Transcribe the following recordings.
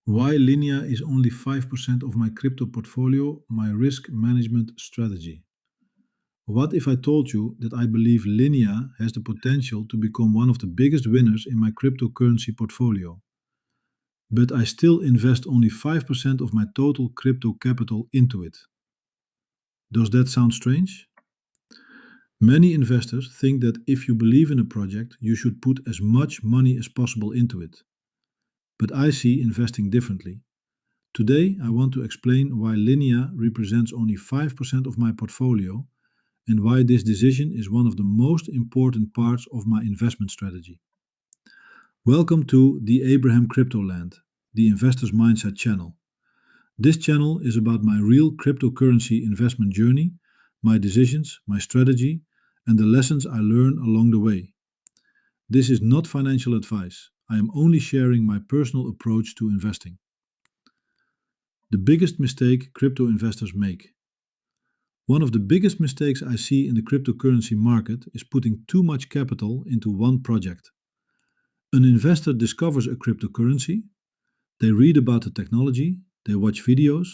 Why Linea is only 5% of my crypto portfolio, my risk management strategy. What if I told you that I believe Linea has the potential to become one of the biggest winners in my cryptocurrency portfolio, but I still invest only 5% of my total crypto capital into it? Does that sound strange? Many investors think that if you believe in a project, you should put as much money as possible into it. But I see investing differently. Today, I want to explain why Linea represents only 5% of my portfolio and why this decision is one of the most important parts of my investment strategy. Welcome to TheAbrahamCryptoLand, the Investor's Mindset channel. This channel is about my real cryptocurrency investment journey, my decisions, my strategy, and the lessons I learn along the way. This is not financial advice. I am only sharing my personal approach to investing. The biggest mistake crypto investors make. One of the biggest mistakes I see in the cryptocurrency market is putting too much capital into one project. An investor discovers a cryptocurrency, they read about the technology, they watch videos,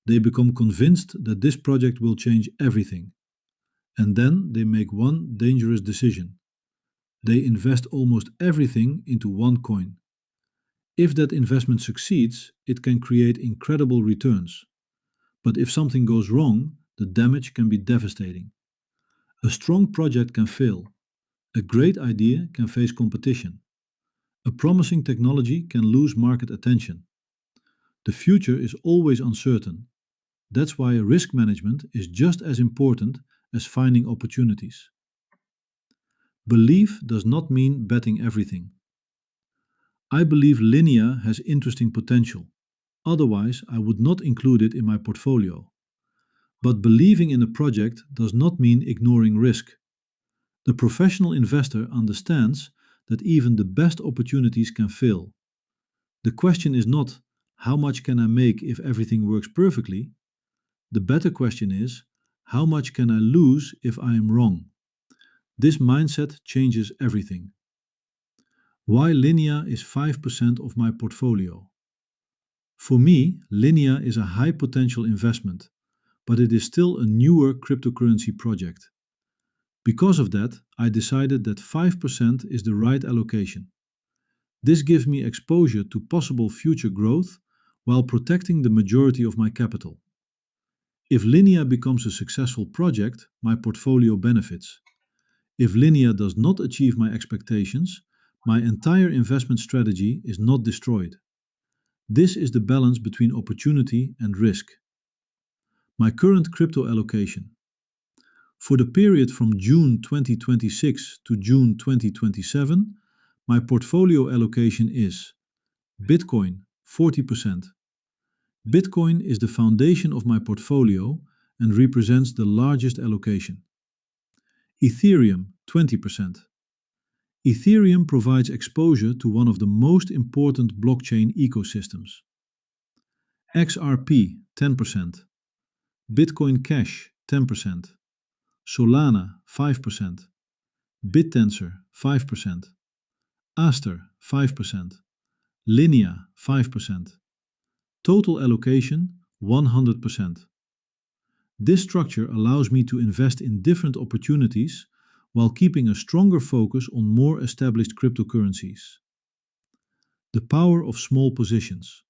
they become convinced that this project will change everything. And then they make one dangerous decision. They invest almost everything into one coin. If that investment succeeds, it can create incredible returns. But if something goes wrong, the damage can be devastating. A strong project can fail. A great idea can face competition. A promising technology can lose market attention. The future is always uncertain. That's why risk management is just as important as finding opportunities. Belief does not mean betting everything. I believe Linea has interesting potential. Otherwise, I would not include it in my portfolio. But believing in a project does not mean ignoring risk. The professional investor understands that even the best opportunities can fail. The question is not, how much can I make if everything works perfectly? The better question is, how much can I lose if I am wrong? This mindset changes everything. Why Linea is 5% of my portfolio? For me, Linea is a high potential investment, but it is still a newer cryptocurrency project. Because of that, I decided that 5% is the right allocation. This gives me exposure to possible future growth while protecting the majority of my capital. If Linea becomes a successful project, my portfolio benefits. If Linea does not achieve my expectations, my entire investment strategy is not destroyed. This is the balance between opportunity and risk. My current crypto allocation. For the period from June 2026 to June 2027, my portfolio allocation is Bitcoin 40%. Bitcoin is the foundation of my portfolio and represents the largest allocation. Ethereum 20%. Ethereum provides exposure to one of the most important blockchain ecosystems. XRP 10%. Bitcoin Cash 10%. Solana 5%. BitTensor 5%. Aster 5%. Linea 5%. Total allocation 100%. This structure allows me to invest in different opportunities while keeping a stronger focus on more established cryptocurrencies. The power of small positions.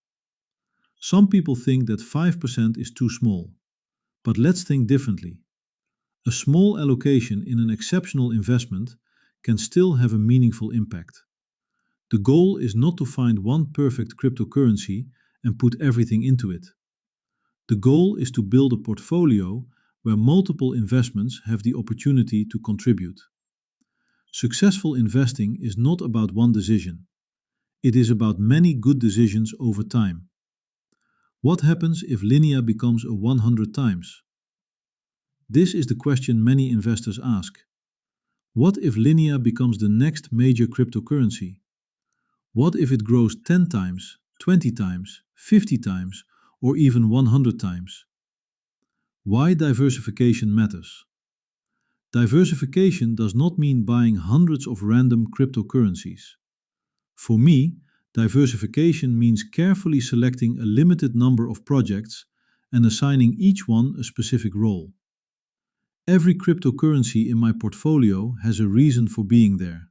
Some people think that 5% is too small, but let's think differently. A small allocation in an exceptional investment can still have a meaningful impact. The goal is not to find one perfect cryptocurrency and put everything into it. The goal is to build a portfolio where multiple investments have the opportunity to contribute. Successful investing is not about one decision. It is about many good decisions over time. What happens if Linea becomes a 100 times? This is the question many investors ask. What if Linea becomes the next major cryptocurrency? What if it grows 10 times, 20 times, 50 times, or even 100 times? Why diversification matters? Diversification does not mean buying hundreds of random cryptocurrencies. For me, Diversification means carefully selecting a limited number of projects and assigning each one a specific role. Every cryptocurrency in my portfolio has a reason for being there.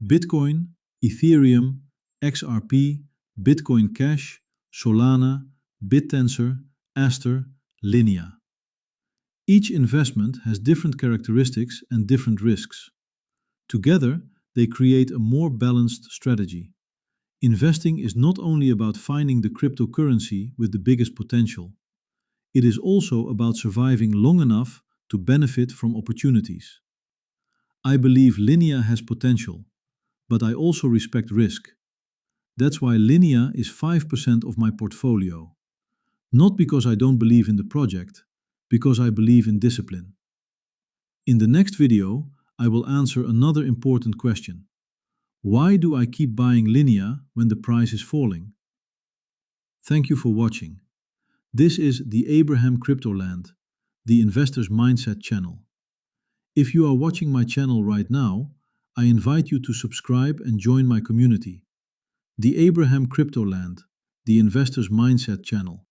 Bitcoin, Ethereum, XRP, Bitcoin Cash, Solana, BitTensor, Aster, Linea. Each investment has different characteristics and different risks. Together, they create a more balanced strategy. Investing is not only about finding the cryptocurrency with the biggest potential. It is also about surviving long enough to benefit from opportunities. I believe Linea has potential, but I also respect risk. That's why Linea is 5% of my portfolio. Not because I don't believe in the project, because I believe in discipline. In the next video, I will answer another important question. Why do I keep buying Linea when the price is falling? Thank you for watching. This is TheAbrahamCryptoLand, the Investor's Mindset channel. If you are watching my channel right now, I invite you to subscribe and join my community. The Abraham CryptoLand, the Investor's Mindset channel.